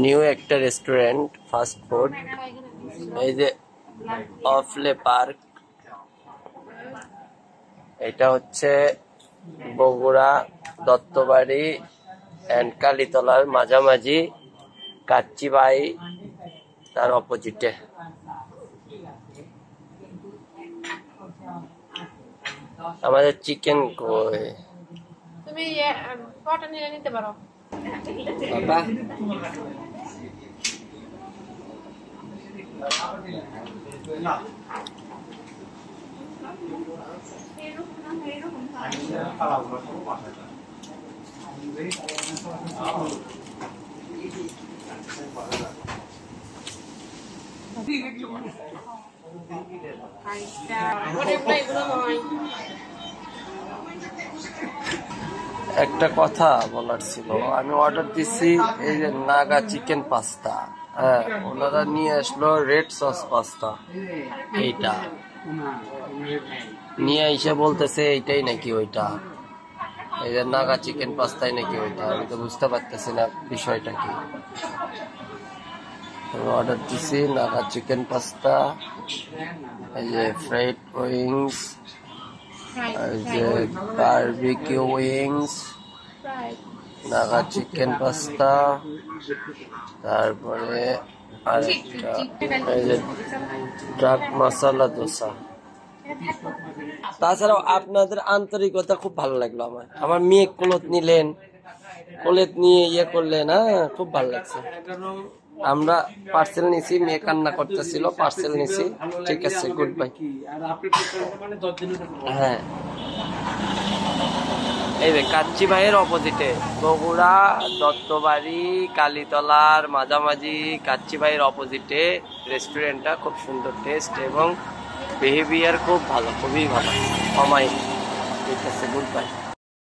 New একটা restaurant fast food, এই যে অফলে পার্ক। এটা হচ্ছে বগুড়া দত্তবাড়ি এন্ড কালীতলার মাঝামাঝি, কাচ্চি ভাই তার অপোজিটে। আমাদের চিকেন কই তুমি পটা নিয়ে নিতে পারো বাবা। একটা কথা বলার ছিল, আমি অর্ডার দিচ্ছি এই যে নাগা চিকেন পাস্তা। হ্যাঁ, ওনারা নিয়ে আসলো রেড সস পাস্তা। এইটা নিয়ে এসে বলতেছে এইটাই নাকি ওইটা, এই যে নাগা চিকেন পাস্তাই নাকি ওইটা। আমি তো বুঝতে পারতেছি না বিষয়টা কি। অর্ডার দিছি নাগা চিকেন পাস্তা, এই যে ফ্রাইড উইংস, এই যে barbecue wings, Naga chicken pasta, তারপরে আরেকটা এই যে ডাক মাসালা দোসা। তাছাড়াও আপনাদের আন্তরিকতা খুব ভালো লাগলো। আমার মেয়ে কোলত নিলেন, কোলেত নিয়ে ইয়ে করলেন, হ্যাঁ খুব ভালো লাগছে। আমরা পার্সেল নিছি, মেয়ে কান্না করতেছিল, পার্সেল নিছি। ঠিক আছে, গুড বাই। হ্যাঁ, এই যে কাচ্চি ভাইয়ের অপোজিটে বগুড়া দত্তবাড়ি কালীতলার মাঝামাঝি কাচ্চি ভাইয়ের অপোজিটে রেস্টুরেন্টটা। খুব সুন্দর টেস্ট এবং বিহেভিয়ার খুব ভালো, খুবই ভালো, অমায়িক। ঠিক আছে, গুড বাই।